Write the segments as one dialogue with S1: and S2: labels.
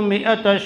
S1: 100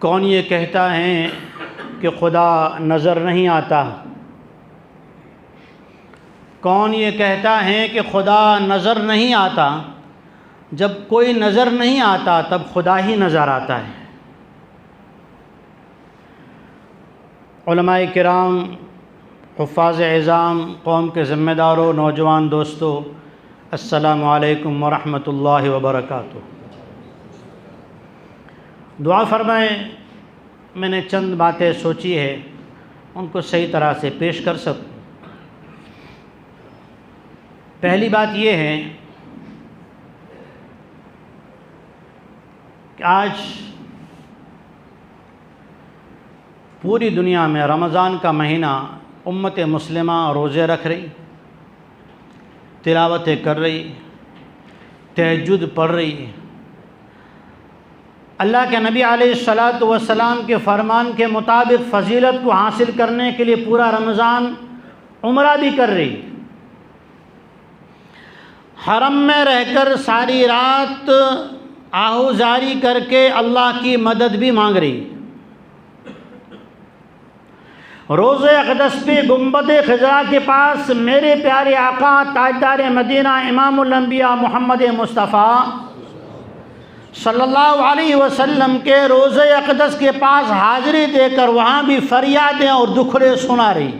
S1: कौन ये कहता है कि खुदा नज़र नहीं आता? कौन ये कहता है कि खुदा नज़र नहीं आता? जब कोई नज़र नहीं आता तब खुदा ही नज़र आता है। उलमाए किराम, हुफ़ाज़ इज़ाम, कौम के ज़िम्मेदारों, नौजवान दोस्तों, अस्सलामु अलैकुम वरहमतुल्लाहि वबरकातुहू। दुआ फरमाएँ। मैंने चंद बातें सोची है उनको सही तरह से पेश कर सकूं। पहली बात ये है कि आज पूरी दुनिया में रमज़ान का महीना उम्मत मुस्लिमा रोज़े रख रही, तिलावतें कर रही, तहज्जुद पढ़ रही, अल्लाह के नबी अलैहिस्सलातु वस्सलाम के फ़रमान के मुताबिक फ़जीलत को हासिल करने के लिए पूरा रमज़ान उम्रा भी कर रही, हरम में रहकर सारी रात आहुजारी करके अल्लाह की मदद भी मांग रही, रोज़े अक़दस पे गुंबद ख़िज़रा के पास मेरे प्यारे आका ताजदार मदीना इमामुल अंबिया मोहम्मद मुस्तफ़ा सल्लल्लाहु अलैहि वसल्लम के रोज़े अक़दस के पास हाज़िरी देकर वहाँ भी फ़रियादें और दुखड़े सुना रही।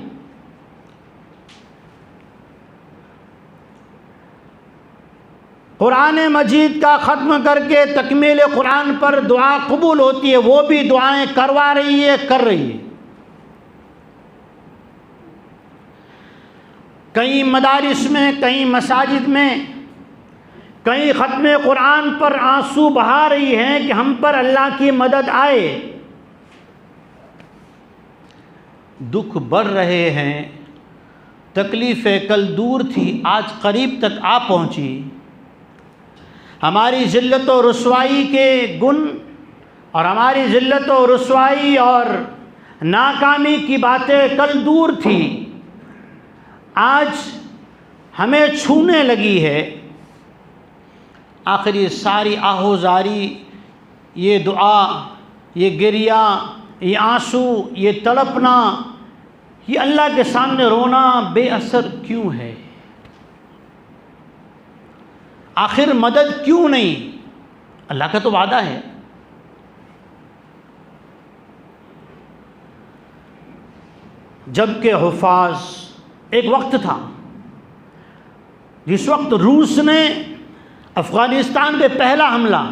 S1: कुरान मजीद का ख़त्म करके तकमील कुरान पर दुआ कबूल होती है, वो भी दुआएं करवा रही है, कर रही है। कई मदारिस में, कई मसाजिद में, कई ख़त्म कुरान पर आंसू बहा रही हैं कि हम पर अल्लाह की मदद आए। दुख बढ़ रहे हैं, तकलीफ़ें कल दूर थी आज करीब तक आ पहुंची। हमारी ज़िल्लत और रुसवाई के गुण और हमारी ज़िल्लत और रुसवाई और नाकामी की बातें कल दूर थी, आज हमें छूने लगी है। आखिर ये सारी आहोजारी, ये दुआ, ये गिरिया, ये आंसू, ये तड़पना, ये अल्लाह के सामने रोना बेअसर क्यों है? आखिर मदद क्यों नहीं? अल्लाह का तो वादा है। जबकि हुफ़ाज़, एक वक्त था जिस वक्त रूस ने अफ़गानिस्तान पे पहला हमला,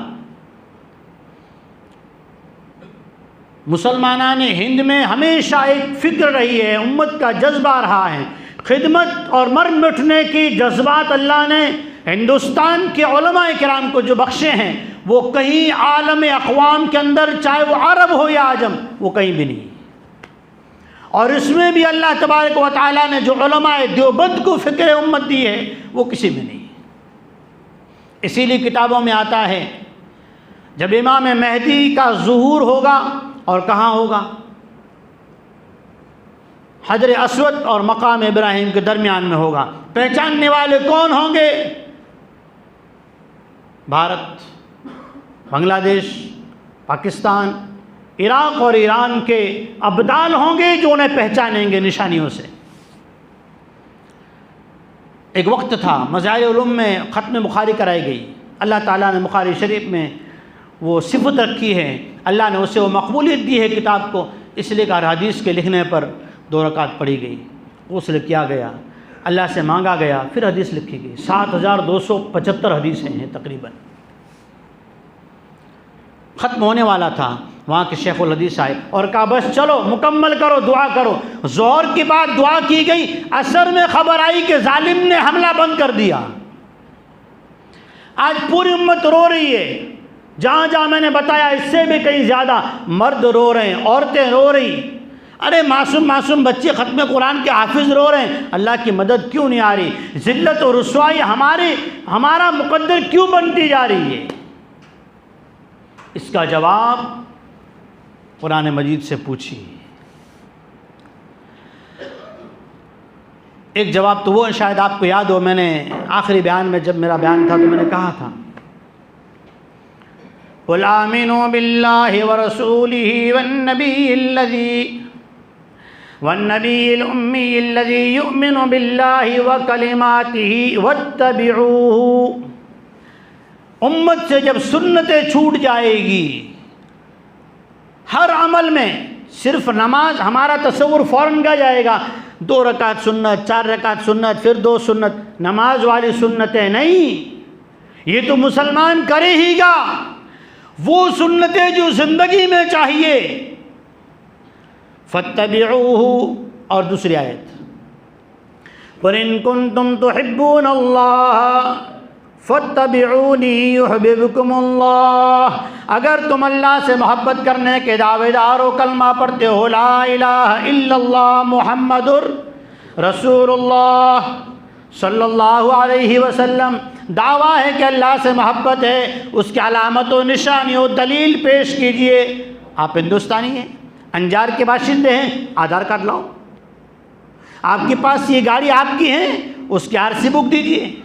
S1: मुसलमाना ने हिंद में हमेशा एक फ़िक्र रही है, उम्मत का जज्बा रहा है, खिदमत और मर मिटने की जज्बात अल्लाह ने हिंदुस्तान के उलमाए किराम को जो बख्शे हैं, वो कहीं आलम अक़वाम के अंदर, चाहे वो अरब हो या आजम, वो कहीं भी नहीं। और इसमें भी अल्लाह तबारक व तआला ने जो उलमाए देवबंद को फ़िक्र उम्मत दी है, वो किसी में नहीं। इसीलिए किताबों में आता है, जब इमाम महदी का ज़ुहूर होगा, और कहाँ होगा? हजर अस्वद और मकाम इब्राहिम के दरमियान में होगा। पहचानने वाले कौन होंगे? भारत, बांग्लादेश, पाकिस्तान, इराक़ और ईरान के अब्दाल होंगे जो उन्हें पहचानेंगे निशानियों से। एक वक्त था मज़ाहिर उलूम में ख़त्म बुखारी कराई गई। अल्लाह ताला ने बुखारी शरीफ में वो सिफ़त रखी है, अल्लाह ने उसे वो मकबूलियत दी है किताब को, इसलिए कि हदीस के लिखने पर 2 रकात पढ़ी गई, ग़ुस्ल किया गया, अल्लाह से मांगा गया, फिर हदीस लिखी गई। 7275 हदीसें हैं तकरीबन। ख़त्म होने वाला था, वहाँ के शेखुल हदीस आए और कहा बस चलो मुकम्मल करो, दुआ करो। ज़ोहर के बाद दुआ की गई, असर में ख़बर आई कि जालिम ने हमला बंद कर दिया। आज पूरी उम्मत रो रही है, जहाँ जहाँ मैंने बताया इससे भी कहीं ज़्यादा मर्द रो रहे हैं, औरतें रो रही। अरे मासूम मासूम बच्चे ख़त्म कुरान के हाफिज़ रो रहे हैं, अल्लाह की मदद क्यों नहीं आ रही? ज़िल्लत और रुसवाई हमारा मुक़द्दर क्यों बनती जा रही है? इसका जवाब कुरान मजीद से पूछिए। एक जवाब तो वो शायद आपको याद हो, मैंने आखिरी बयान में जब मेरा बयान था तो मैंने कहा था, कुल आमिनू बिल्लाहि व रसूलिही वन्नबिय्यिल उम्मिय्यिल्लज़ी युमिनु बिल्लाहि व कलिमातिही वत्तबिऊहु। उम्मत से जब सुन्नतें छूट जाएगी हर अमल में, सिर्फ नमाज हमारा तसव्वुर फ़ौरन का जाएगा, 2 रकात सुन्नत, 4 रकात सुन्नत, फिर 2 सुन्नत, नमाज वाली सुन्नतें नहीं। ये तो मुसलमान करे हीगा वो सुन्नतें जो ज़िंदगी में चाहिए। फत्तबिऊहु, और दूसरी आयत, क़ुल इन कुंतुम तुहिब्बूनल्लाह फत्तबिऊनी युहब्बिबकुमुल्लाह। अगर तुम अल्लाह से मोहब्बत करने के दावेदार हो, कलमा पढ़ते हो ला इलाहा इल्लल्लाह मुहम्मदुर रसूलुल्लाह सल्लल्लाहु अलैहि वसल्लम, दावा है कि अल्लाह से मोहब्बत है, उसकी अलामतों, निशानियों, दलील पेश कीजिए। आप हिंदुस्तानी हैं, अंजार के बाशिंदे हैं, आधार कार्ड लाओ। आपके पास ये गाड़ी आपकी है, उसकी आरसी बुक दीजिए।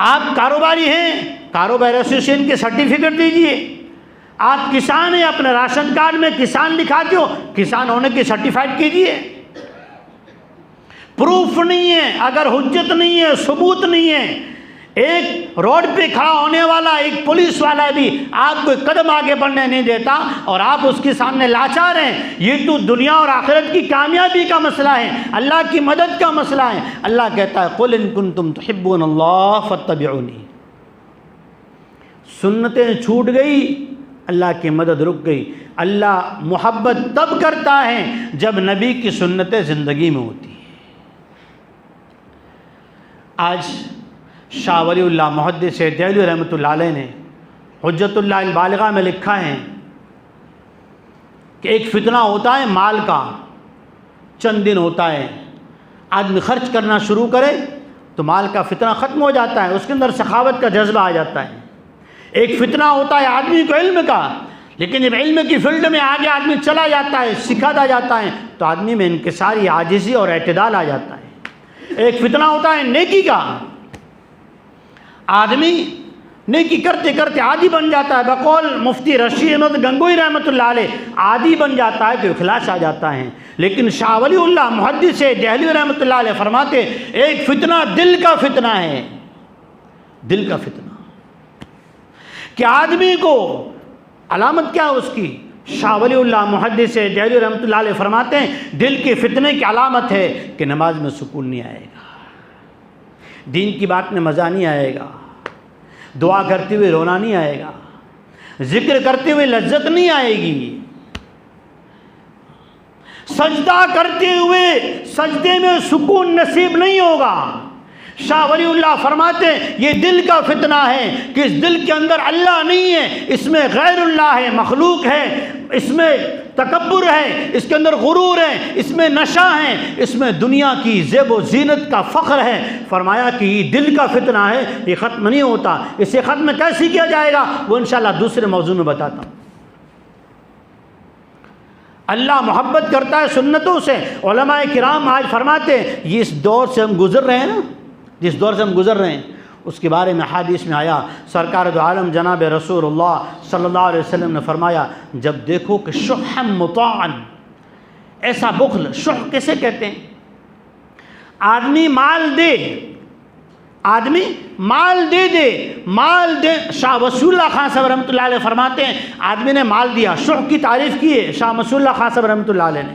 S1: आप कारोबारी हैं, कारोबार एसोसिएशन के सर्टिफिकेट दीजिए। आप किसान हैं, अपने राशन कार्ड में किसान लिखाते हो, किसान होने की सर्टिफाइड कीजिए। प्रूफ नहीं है, अगर हुज्जत नहीं है, सबूत नहीं है, एक रोड पे खड़ा होने वाला एक पुलिस वाला भी आपको कदम आगे बढ़ने नहीं देता और आप उसके सामने लाचार हैं। ये तो दुनिया और आखिरत की कामयाबी का मसला है, अल्लाह की मदद का मसला है। अल्लाह कहता है कुल इन कुंतुम तुहिब्बूनल्लाह फत्तबिऊनी। सुन्नतें छूट गई, अल्लाह की मदद रुक गई। अल्लाह मोहब्बत तब करता है जब नबी की सुन्नतें ज़िंदगी में होती हैं। आज शाह वलीउल्लाह मुहद्दिस देहलवी रहमतुल्लाह अलैह ने हुज्जतुल्लाह बालिगा में लिखा है कि एक फितना होता है माल का, चंद दिन होता है, आदमी खर्च करना शुरू करे तो माल का फितना ख़त्म हो जाता है, उसके अंदर सखावत का जज्बा आ जाता है। एक फितना होता है आदमी को इल्म का, लेकिन जब इल्म की फील्ड में आगे आदमी चला जाता है, सिखाता जाता है, तो आदमी में इनकिसारी, आजिज़ी और एतदाल आ जाता है। एक फितना होता है नेकी का, आदमी नेकी करते करते आदी बन जाता है। बकौल मुफ्ती रशीद अहमद गंगोई रहमतुल्लाह अलैह, आदी बन जाता है तो इखलास आ जाता है। लेकिन शाह वलीउल्लाह मुहद्दिस देहलवी रहमतुल्लाह अलैह फरमाते, एक फितना दिल का फितना है, दिल का फितना, कि आदमी को अलामत क्या है उसकी। शाह वलीउल्लाह मुहद्दिस देहलवी रहमतुल्लाह अलैह फरमाते हैं, दिल के फितने की अलामत है कि नमाज में सुकून नहीं आएगा, दीन की बात में मज़ा नहीं आएगा, दुआ करते हुए रोना नहीं आएगा, जिक्र करते हुए लज्जत नहीं आएगी, सजदा करते हुए सजदे में सुकून नसीब नहीं होगा। शाह वलीउल्लाह फरमाते हैं, ये दिल का फितना है कि इस दिल के अंदर अल्लाह नहीं है, इसमें गैरुल्लाह है, मखलूक है, इसमें तकब्बुर है, इसके अंदर गुरूर है, इसमें नशा है, इसमें दुनिया की ज़ेब व ज़ीनत का फ़ख्र है। फरमाया कि ये दिल का फितना है, ये ख़त्म नहीं होता। इसे ख़त्म कैसे किया जाएगा वो इंशाअल्लाह दूसरे मौजू में बताता हूँ। अल्लाह मोहब्बत करता है सुन्नतों से। उलमाए किराम आज फरमाते हैं, ये इस दौर से हम गुज़र रहे हैं ना, जिस दौर से हम गुज़र रहे हैं उसके बारे में हदीस में आया, सरकार दो आलम जनाब रसूलुल्लाह सल्लल्लाहु अलैहि वसल्लम ने फरमाया, जब देखो कि शुहम मुताअन, ऐसा बुख्ल, शुह किसे कहते हैं, आदमी माल दे, आदमी माल दे, माल दे। शाह वसूल्ला खान साहब रहमतुल्लाह अलैह फरमाते हैं, आदमी ने माल दिया, शुह की तारीफ़ की है शाह वसूल्ला खान साहब रहमतुल्लाह अलैह ने।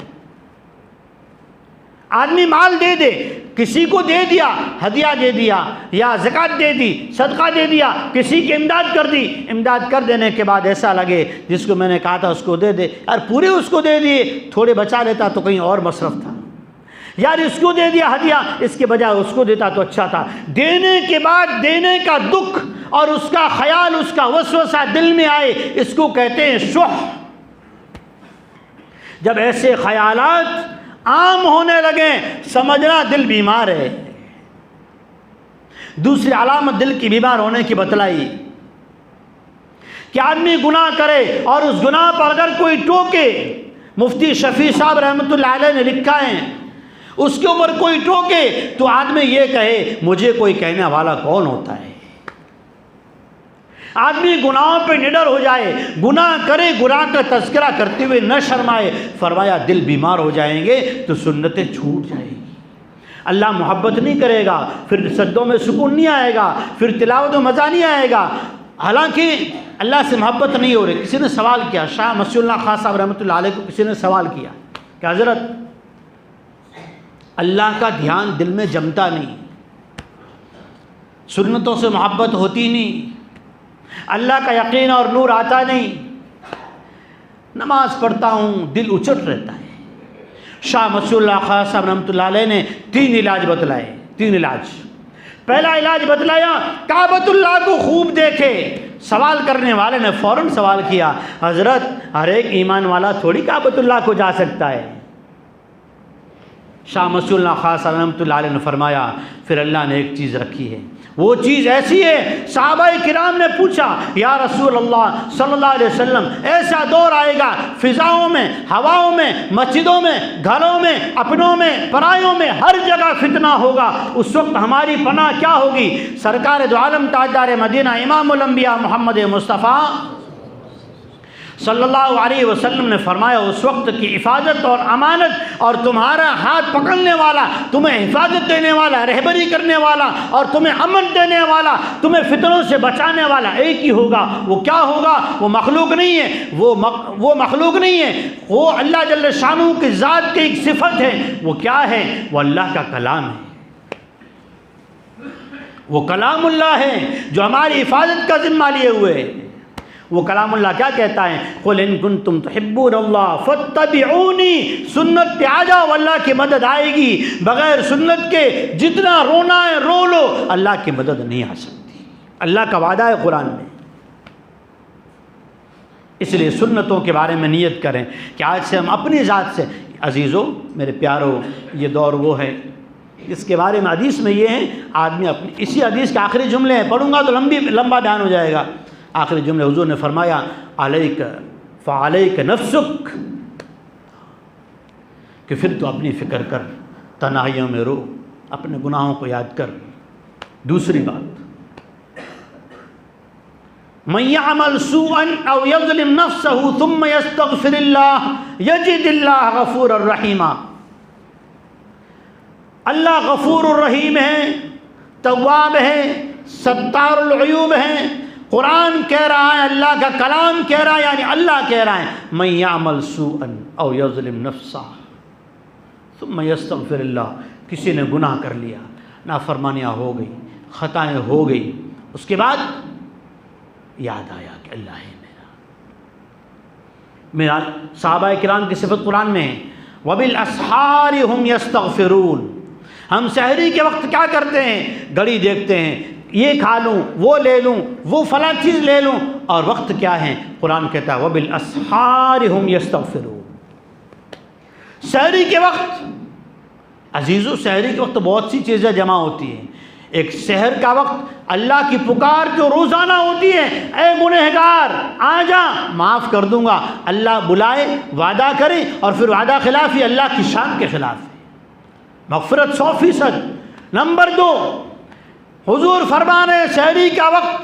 S1: आदमी माल दे, किसी को दे दिया, हदिया दे दिया या ज़कात दे दी, सदका दे दिया, किसी की इमदाद कर दी, इमदाद कर देने के बाद ऐसा लगे जिसको मैंने कहा था उसको दे दे, यार पूरे उसको दे दिए, थोड़े बचा लेता तो कहीं और मसरफ था, यार इसको दे दिया हदिया, इसके बजाय उसको देता तो अच्छा था। देने के बाद देने का दुख और उसका ख्याल, उसका वसवसा दिल में आए, इसको कहते हैं शुह। जब ऐसे ख्यालात आम होने लगे, समझना दिल बीमार है। दूसरी अलामत दिल की बीमार होने की बतलाई कि आदमी गुनाह करे और उस गुनाह पर अगर कोई टोके, मुफ्ती शफी साहब रहमतुल्लाह अलैह ने लिखा है, उसके ऊपर कोई टोके तो आदमी ये कहे मुझे कोई कहने वाला कौन होता है। आदमी गुनाहों पे निडर हो जाए, गुनाह करे, गुनाह का तज़किरा करते हुए न शर्माए। फरमाया दिल बीमार हो जाएंगे तो सुन्नतें छूट जाएगी, अल्लाह मोहब्बत नहीं करेगा, फिर सज्दों में सुकून नहीं आएगा, फिर तिलावत में मज़ा नहीं आएगा। हालांकि अल्लाह से मोहब्बत नहीं हो रही। किसी ने सवाल किया, शाह मसीहुल्लाह खान साहब रहमतुल्लाह अलैह को किसी ने सवाल किया कि हज़रत अल्लाह का ध्यान दिल में जमता नहीं, सुन्नतों से मोहब्बत होती नहीं, अल्लाह का यकीन और नूर आता नहीं, नमाज पढ़ता हूँ दिल उचट रहता है। शाह मसीहुल्लाह खान साहब रहमतुल्लाह अलैह ने 3 इलाज बतलाए, 3 इलाज। पहला इलाज बतलाया, काबतुल्लाह को खूब देखे। सवाल करने वाले ने फ़ौरन सवाल किया, हज़रत हर एक ईमान वाला थोड़ी काबतुल्लाह को जा सकता है। शाह मसीहुल्लाह खान साहब रहमतुल्लाह अलैह ने फरमाया, फिर अल्लाह ने एक चीज़ रखी है, वो चीज़ ऐसी है, सहाबाए किराम ने पूछा, या रसूल अल्लाह सल्लल्लाहु अलैहि वसल्लम, ऐसा दौर आएगा फ़िज़ाओं में, हवाओं में, मस्जिदों में, घरों में, अपनों में, परायों में, हर जगह फितना होगा। उस वक्त हमारी पनाह क्या होगी? सरकार दो आलम ताजदार मदीना इमामुल अंबिया मोहम्मद मुस्तफ़ा सल्लल्लाहु अलैहि वसल्लम ने फरमाया, उस वक्त की हिफाजत और अमानत और तुम्हारा हाथ पकड़ने वाला, तुम्हें हिफाजत देने वाला, रहबरी करने वाला और तुम्हें अमन देने वाला, तुम्हें फितनों से बचाने वाला एक ही होगा। वो क्या होगा? वो मखलूक नहीं है, वो मखलूक नहीं है, वो अल्लाह जल्ल शानू की ज़ात की एक सिफत है। वो क्या है? वो अल्लाह का कलाम है, वो कलामुल्लाह है जो हमारी हिफाजत का जिम्मा लिए हुए है। वो कलामुल्लाह क्या कहता है? कुल इन कुंतुम तुहिब्बूनल्लाह फत्तबिऊनी, सुन्नत पे आ जाओ, अल्लाह की मदद आएगी। बग़ैर सुन्नत के जितना रोना है रो लो, अल्लाह की मदद नहीं आ सकती। अल्लाह का वादा है कुरान में। इसलिए सुन्नतों के बारे में नियत करें कि आज से हम अपनी ज़ात से, अजीज़ों मेरे प्यारों, ये दौर वो है इसके बारे में हदीस में ये है, आदमी अपनी, इसी हदीस के आखिरी जुमले हैं, पढ़ूंगा तो लंबा बयान हो जाएगा। आखिरी जुमले हुजूर ने फरमाया, अलैक फ़अलैक नफ्सुक, कि फिर तो अपनी फ़िक्र कर, तन्हाइयों में रो, अपने गुनाहों को याद कर। दूसरी बात, मन यअमल सूअन औ यज़लिम नफ्सहु थुम्म यस्तग़फिरिल्लाह यजिदिल्लाह गफ़ूरर रहीमा। अल्लाह गफ़ूरुर रहीम है, तव्वाब है, सत्तारुल अयूब है। कुरान कह रहा है, अल्लाह का कलाम कह रहा है, यानी अल्लाह कह रहा है, मन यअमल सूअन औ यज़लिम नफ्सहु थुम्म यस्तग़फिरिल्लाह, किसी ने गुनाह कर लिया, नाफरमानियाँ हो गई, ख़ताएँ हो गई, उसके बाद याद आया कि अल्लाह है मेरा। सहाबा किराम की सिफत कुरान में है, वबिल अस्हारी हुम यस्तग़फिरून। हम सहरी के वक्त क्या करते हैं? घड़ी देखते हैं, ये खा लूँ, वो ले लूँ, वो फला चीज़ ले लूँ, और वक्त क्या है? कुरान कहता है वबिल अस्हारी हुम यस्तग़फिरून। सहरी के वक्त अजीज़ों, सहरी के वक्त बहुत सी चीज़ें जमा होती हैं। एक सहर का वक्त अल्लाह की पुकार जो रोज़ाना होती है, ए गुनहगार आ जा, माफ़ कर दूंगा। अल्लाह बुलाए, वादा करे, और फिर वादा खिलाफी अल्लाह की शान के खिलाफ है। मग़फ़िरत 100%। नंबर 2, हुजूर फरमा रहे सहरी का वक्त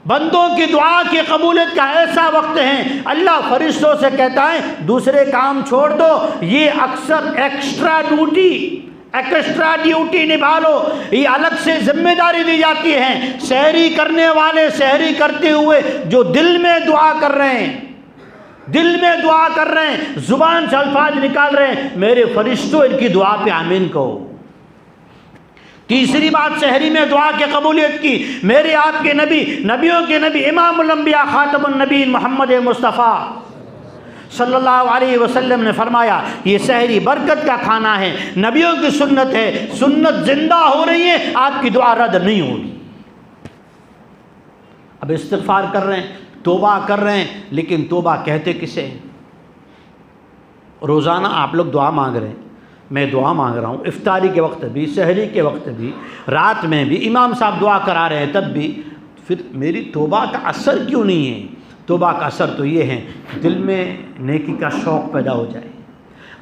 S1: बंदों की दुआ की कबूलियत का ऐसा वक्त है, अल्लाह फरिश्तों से कहता है दूसरे काम छोड़ दो, ये अक्सर एक्स्ट्रा ड्यूटी निभा लो, ये अलग से जिम्मेदारी दी जाती है। सहरी करने वाले सहरी करते हुए जो दिल में दुआ कर रहे हैं, जुबान से अल्फाज निकाल रहे हैं, मेरे फरिश्तों इनकी दुआ पे आमीन कहो। तीसरी बात सहरी में दुआ की कबूलियत की, मेरे आपके नबी, नबियों के नबी, इमामुल अंबिया, खातमुन नबीन मोहम्मद मुस्तफ़ा सल्लल्लाहु अलैहि वसल्लम ने फरमाया, ये सहरी बरकत का खाना है, नबियों की सुन्नत है, सुन्नत जिंदा हो रही है, आपकी दुआ रद्द नहीं होगी। अब इस्तिग़फ़ार कर रहे हैं, तौबा कर रहे हैं, लेकिन तौबा कहते किसे? रोज़ाना आप लोग दुआ मांग रहे हैं, मैं दुआ मांग रहा हूँ, इफ्तारी के वक्त भी, सहरी के वक्त भी, रात में भी, इमाम साहब दुआ करा रहे हैं तब भी, फिर मेरी तौबा का असर क्यों नहीं है? तौबा का असर तो ये है दिल में नेकी का शौक़ पैदा हो जाए।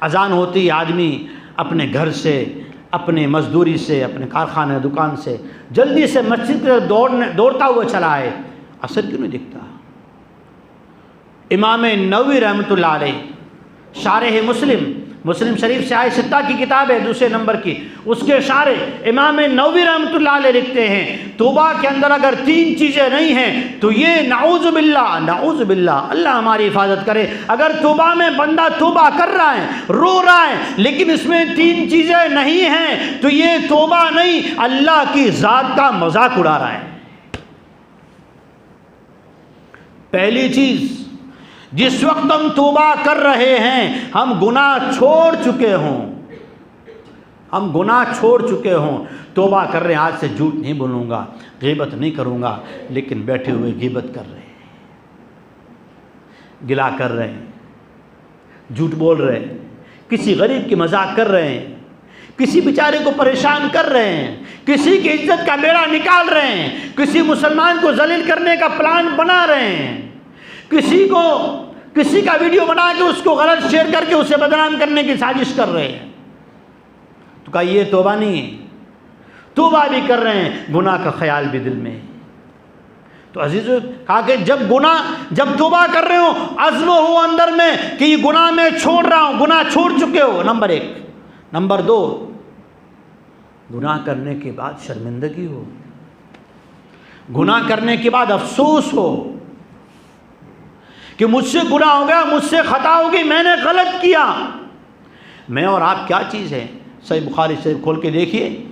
S1: अजान होती आदमी अपने घर से, अपने मजदूरी से, अपने कारखाने दुकान से जल्दी से मस्जिद में दौड़ता हुआ चला आए, असर क्यों नहीं दिखता? इमाम नववी रहमतुल्लाह अलैह शारह मुस्लिम शरीफ से आए सित्ता की किताब है दूसरे नंबर की, उसके शारे इमाम नववी रहमतुल्लाह अलैह लिखते हैं, तौबा के अंदर अगर 3 चीज़ें नहीं हैं तो ये नाऊज़ बिल्लाह, अल्लाह हमारी हिफाजत करे। अगर तौबा में बंदा तौबा कर रहा है, रो रहा है, लेकिन इसमें 3 चीज़ें नहीं हैं तो ये तौबा नहीं, अल्लाह की ज़ात का मजाक उड़ा रहा है। पहली चीज़, जिस वक्त हम तौबा कर रहे हैं हम गुनाह छोड़ चुके हों, तौबा कर रहे हैं, आज से झूठ नहीं बोलूँगा, ग़ीबत नहीं करूँगा, लेकिन बैठे हुए ग़ीबत कर रहे हैं, गिला कर रहे हैं, झूठ बोल रहे हैं, किसी गरीब की मजाक कर रहे हैं, किसी बेचारे को परेशान कर रहे हैं, किसी की इज्जत का बेड़ा निकाल रहे हैं, किसी मुसलमान को जलील करने का प्लान बना रहे हैं, किसी का वीडियो बना के उसको गलत शेयर करके उसे बदनाम करने की साजिश कर रहे हैं। तो कहा ये तौबा नहीं है, तौबा भी कर रहे हैं, गुनाह का ख्याल भी दिल में है। तो अजीज़ों, कहा कि जब तौबा कर रहे हो, अज़्म हो अंदर में कि ये गुनाह मैं छोड़ रहा हूँ, गुनाह छोड़ चुके हो, नंबर 1। नंबर 2, गुनाह करने के बाद शर्मिंदगी हो, गुनाह करने के बाद अफसोस हो कि मुझसे गुनाह हो गया, मुझसे खता हो गई, मैंने गलत किया। मैं और आप क्या चीज़ है? सही बुखारी शरीफ खोल के देखिए,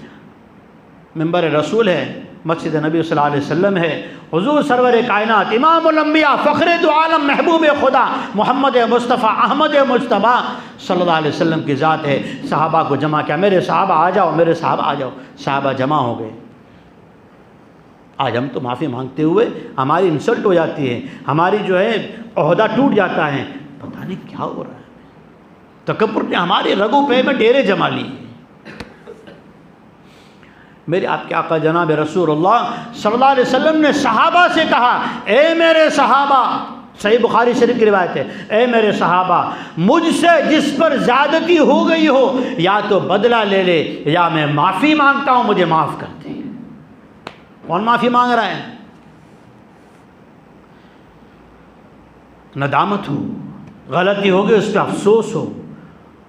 S1: मिंबर रसूल है, मस्जिद नबी सल्लल्लाहु अलैहि वसल्लम है, हुजूर सरवर कायनात, इमामुल अंबिया, फ़ख्रे दो आलम, महबूब खुदा मोहम्मद मुस्तफ़ा अहमद मुज्तबा सल्लल्लाहु अलैहि वसल्लम की ज़ात है। सहाबा को जमा किया, मेरे सहाबा आ जाओ, मेरे सहाबा आ जाओ। सहाबा जमा हो गए। आज हम तो माफ़ी मांगते हुए हमारी इंसल्ट हो जाती है, हमारी जो है ओहदा टूट जाता है, पता नहीं क्या हो रहा है। तकब्बुर ने हमारे रगों पे में डेरे जमा लिए। मेरे आपके आका जनाब रसूलुल्लाह सल्लल्लाहु अलैहि वसल्लम ने सहाबा से कहा, ए मेरे सहाबा सही बुखारी शरीफ की रिवायत है, ए मेरे सहाबा, मुझसे जिस पर ज़्यादती हो गई हो या तो बदला ले ले या मैं माफ़ी मांगता हूँ, मुझे माफ़ कर दे। कौन माफ़ी मांग रहा है? नदामत हो, गलती हो गई उस पर अफसोस हो,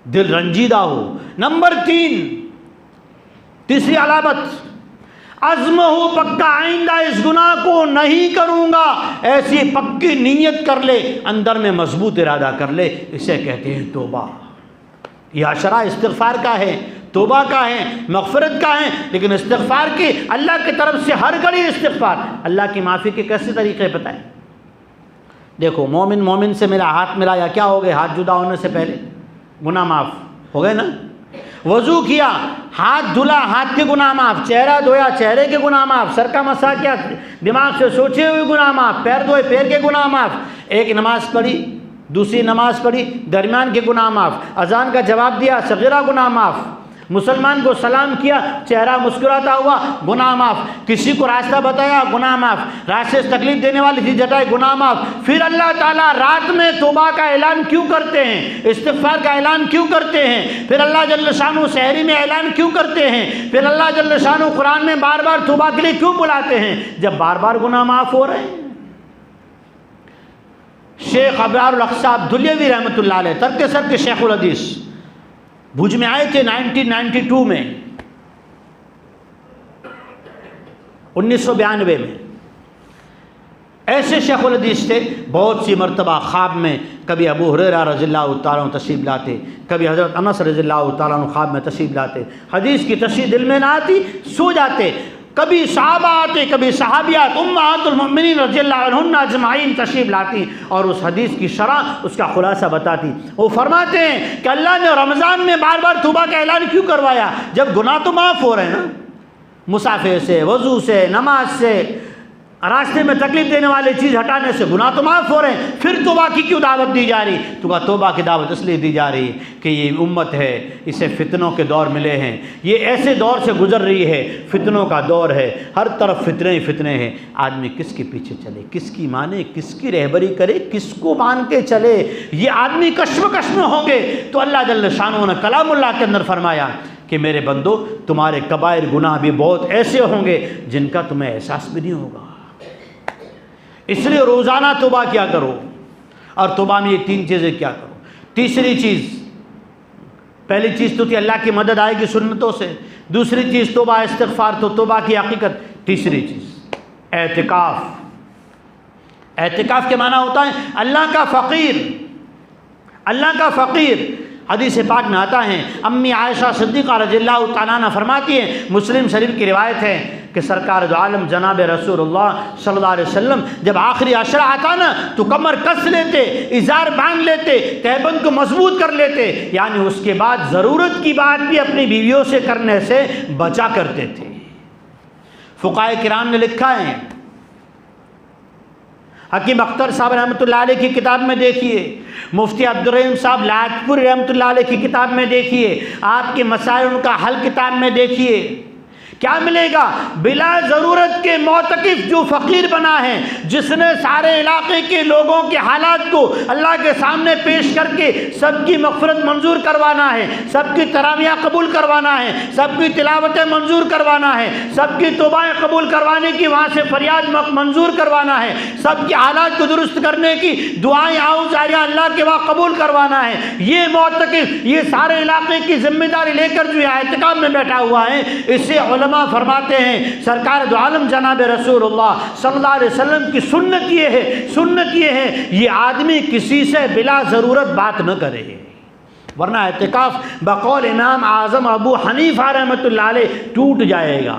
S1: दिल रंजीदा हो। नंबर 3, तीसरी अलामत, अज़्म हो पक्का, आइंदा इस गुनाह को नहीं करूँगा, ऐसी पक्की नीयत कर ले, अंदर में मजबूत इरादा कर ले। इसे कहते हैं तौबा। यह अशरा इस्तिग़फ़ार का है, तौबा का है, मग़फ़िरत का है। लेकिन इस्तिग़फ़ार की, अल्लाह की तरफ से हर घड़ी इस्तिग़फ़ार, अल्लाह की माफ़ी के कैसे तरीक़े बताएं? देखो, मोमिन से मेरा हाथ मिला या क्या हो गए, हाथ जुदा होने से पहले गुनाह माफ़ हो गए ना। वज़ू किया, हाथ धुला, हाथ के गुनाह माफ़, चेहरा धोया, चेहरे के गुनाह माफ़, सर का मसा किया, दिमाग से सोचे हुए गुनाह माफ़, पैर धोए, पैर के गुनाह माफ़, एक नमाज़ पढ़ी, दूसरी नमाज़ पढ़ी, दरमियान के गुनाह माफ़, अजान का जवाब दिया, सग़ीरा गुनाह माफ़, मुसलमान को सलाम किया, चेहरा मुस्कुराता हुआ, गुनाह माफ़, किसी को रास्ता बताया, गुनाह माफ़, रास्ते से तकलीफ देने वाली चीज़ हटाई, गुनाह माफ़। फिर अल्लाह ताला रात में तौबा का ऐलान क्यों करते हैं, इस्तिग़फ़ार का ऐलान क्यों करते हैं? फिर अल्लाह जल्ल शानु सहरी में ऐलान क्यों करते हैं? फिर अल्लाह जल्ल शानु कुरान में बार बार तौबा के लिए क्यों बुलाते हैं, जब बार बार गुनाह माफ़ हो रहे हैं? शेख अबरारुल अक़सा अब्दुल्यवी रहमतुल्लाह अलैह, तर्क सर के शेखुल हदीस, भुज में आए थे 1992 में, 1992 में। ऐसे शेखुल हदीस थे, बहुत सी मरतबा ख्वाब में कभी अबू हुरैरा रज़ियल्लाहु ताला अन्हु तशरीफ़ लाते, कभी हज़रत अनस रज़ियल्लाहु ताला अन्हु ख्वाब में तशरीफ़ लाते, हदीस की तशरीह दिल में ना आती, सो जाते। कभी सहाबा आते, कभी सहाबियात उम्महातुल मोमिनीन रज़ियल्लाहु अन्हुन्ना अजमाइन तशरीफ़ लाती और उस हदीस की शरह, उसका खुलासा बताती। वो फरमाते हैं कि अल्लाह ने रमज़ान में बार बार तौबा का ऐलान क्यों करवाया, जब गुनाह तो माफ़ हो रहे हैं ना, मुसाफिर से, वज़ू से, नमाज से, रास्ते में तकलीफ देने वाली चीज़ हटाने से गुनाह तो माफ़ हो रहे हैं, फिर तौबा की क्यों दावत दी जा रही? तो कहा तौबा की दावत इसलिए दी जा रही कि ये उम्मत है, इसे फितनों के दौर मिले हैं, ये ऐसे दौर से गुजर रही है, फितनों का दौर है, हर तरफ फितने ही फितने हैं। आदमी किसके पीछे चले, किसकी माने, किसकी रहबरी करे, किसको मान के चले, ये आदमी कश्मकश में होंगे। तो अल्लाह जल्ल शानो ने कलामुल्लाह के अंदर फरमाया कि मेरे बंदो, तुम्हारे कबायर गुनाह भी बहुत ऐसे होंगे जिनका तुम्हें एहसास भी नहीं होगा, इसलिए रोज़ाना तौबा क्या करो। और तौबा में ये 3 चीज़ें क्या करो। तीसरी चीज़, पहली चीज़ तो थी अल्लाह की मदद आएगी सुन्नतों से, दूसरी चीज़ तौबा इस्तिग़फ़ार, तो तौबा की हकीकत, तीसरी चीज़ एतिकाफ़। एतिकाफ़ के माना होता है अल्लाह का फ़कीर, अल्लाह का फ़कीर। हदीस पाक में आता है, अम्मी आयशा सिद्दीक़ा रज़ियल्लाहु ताला अन्हा फरमाती हैं, मुस्लिम शरीफ की रिवायत है कि सरकार दो आलम जनाब रसूलुल्लाह सल्लल्लाहु अलैहि वसल्लम जब आखिरी अशरा आता ना तो कमर कस लेते, इज़ार बांध लेते, तहबंद को मजबूत कर लेते, यानी उसके बाद ज़रूरत की बात भी अपनी बीवियों से करने से बचा करते थे। फ़ुक़हा किराम ने लिखा है, हकीम अख्तर साहब रहमतुल्लाह अलैह की किताब में देखिए, मुफ्ती अब्दुर्रहीम साहब लाजपुरी रहमतुल्लाह अलैह की किताब में देखिए, आपके मसाइल उनका हल किताब में देखिए, क्या मिलेगा? बिला ज़रूरत के मोतकिफ जो फ़कीर बना है, जिसने सारे इलाके के लोगों के हालात को अल्लाह के सामने पेश करके सबकी मग़फ़िरत मंजूर करवाना है, सबकी तरावियाँ कबूल करवाना है, सबकी तिलावतें मंजूर करवाना है, सबकी तौबाएँ कबूल करवाने की, वहाँ से फरियाद मंजूर करवाना है, सबके हालात को दुरुस्त करने की दुआएँ आऊँ जारिया अल्लाह के वहाँ कबूल करवाना है। ये मोतकिफ, ये सारे इलाके की जिम्मेदारी लेकर जो एहतिकाफ में बैठा हुआ है, इससे उलमा फरमाते हैं सरकार दो आलम जनाब रसूलुल्लाह सल्लल्लाहु अलैहि वसल्लम की सुन्नत ये है, सुन्नत ये है, ये आदमी किसी से बिला ज़रूरत बात न करे, वरना एतिकाफ बकौल इमाम आज़म अबू हनीफा रहमतुल्लाह अलैह टूट जाएगा,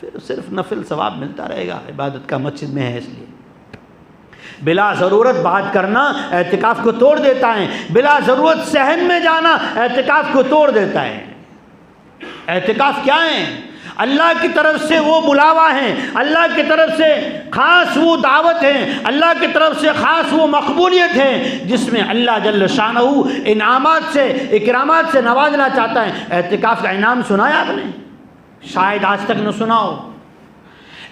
S1: फिर सिर्फ नफिल सवाब मिलता रहेगा, इबादत का मस्जिद में है। इसलिए बिला ज़रूरत बात करना एतिकाफ को तोड़ देता है, बिला ज़रूरत सहन में जाना एतिकाफ को तोड़ देता है। एतिकाफ क्या है? अल्लाह की तरफ से वो बुलावा है, अल्लाह की तरफ से ख़ास वो दावत है, अल्लाह की तरफ से ख़ास वो मकबूलियत है जिसमें अल्लाह जल्ल शानहू इनामात से, इकरामात से नवाजना चाहता है। एतिकाफ का इनाम सुना है आपने? शायद आज तक न सुना हो।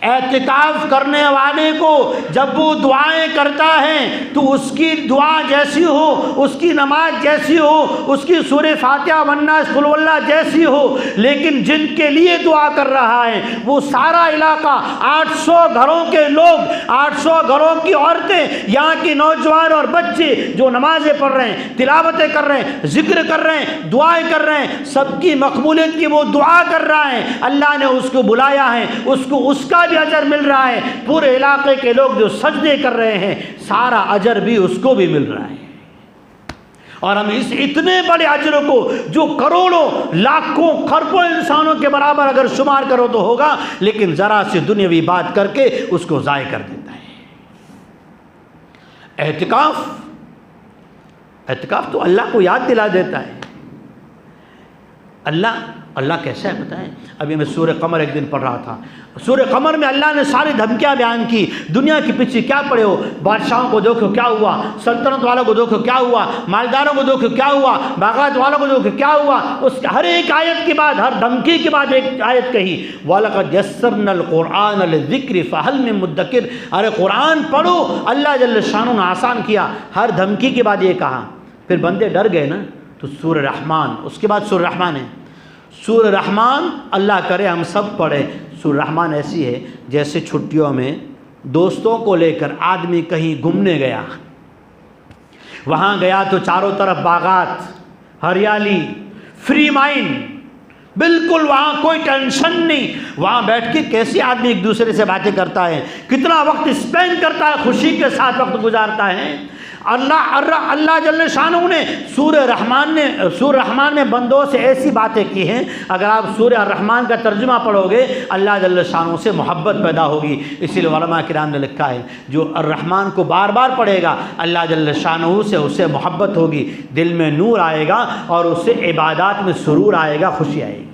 S1: एतिकाफ करने वाले को जब वो दुआएं करता है तो उसकी दुआ जैसी हो, उसकी नमाज जैसी हो, उसकी सूरह फातिहा वन्नास कुल वल्लाह जैसी हो, लेकिन जिनके लिए दुआ कर रहा है वो सारा इलाका 800 घरों के लोग, 800 घरों की औरतें, यहाँ की नौजवान और बच्चे जो नमाजें पढ़ रहे हैं, तिलावतें कर रहे हैं, जिक्र कर रहे हैं, दुआएं कर रहे हैं, सबकी मकबूलियत की वो दुआ कर रहा है। अल्लाह ने उसको बुलाया है, उसको उसका भी अजर मिल रहा है। पूरे इलाके के लोग जो सजदे कर रहे हैं सारा अजर भी उसको भी मिल रहा है। और हम इस इतने बड़े अजर को जो करोड़ों लाखों खरबों इंसानों के बराबर अगर शुमार करो तो होगा, लेकिन ज़रा सी दुनियावी बात करके उसको ज़ाय कर देता है। एतिकाफ तो अल्लाह को याद दिला देता है। अल्लाह कैसा है बताएं। अभी मैं सूरह कमर एक दिन पढ़ रहा था। सूरह कमर में अल्लाह ने सारी धमकियां बयान की। दुनिया के पीछे क्या पड़े हो, बादशाहों को देखो क्या हुआ, सल्तनत वालों को देखो क्या हुआ, मालदारों को देखो क्या हुआ, बागात वालों को देखो क्या हुआ। उस हर एक आयत के बाद, हर धमकी के बाद एक आयत कही, वलक़द यस्सरनल क़ुरआन लिज़िक्रि फ़हल मिन मुद्दकिर। अरे कुरान पढ़ो, अल्लाह जल्ल शानु ने आसान किया। हर धमकी के बाद ये कहा, फिर बंदे डर गए ना, तो सूरह रहमान, उसके बाद सूरह रहमान है। सूरह रहमान अल्लाह करे हम सब पढ़े। सूरह रहमान ऐसी है जैसे छुट्टियों में दोस्तों को लेकर आदमी कहीं घूमने गया, वहाँ गया तो चारों तरफ बागात, हरियाली, फ्री माइंड, बिल्कुल वहाँ कोई टेंशन नहीं। वहाँ बैठ के कैसे आदमी एक दूसरे से बातें करता है, कितना वक्त स्पेंड करता है, खुशी के साथ वक्त गुजारता है। अल्लाह जल्ल शानहू ने सूरह रहमान में बंदों से ऐसी बातें की हैं, अगर आप सूरह रहमान का तर्जुमा पढ़ोगे अल्लाह जल्ल शानहू से मोहब्बत पैदा होगी। इसीलिए उलमा किराम ने लिखा है, जो रहमान को बार बार पढ़ेगा अल्लाह जल्ल शानहू से उससे मोहब्बत होगी, दिल में नूर आएगा और उससे इबादत में सुरूर आएगा, खुशी आएगी।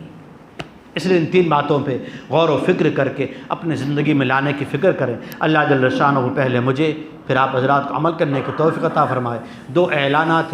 S1: इसलिए इन तीन बातों पे गौर व फिक्र करके अपनी ज़िंदगी में लाने की फ़िक्र करें। अल्लाह जल्ल शानहू पहले मुझे फिर आप हज़रात को अमल करने की तौफ़ीक़ अता फ़रमाए। दो ऐलानात हैं।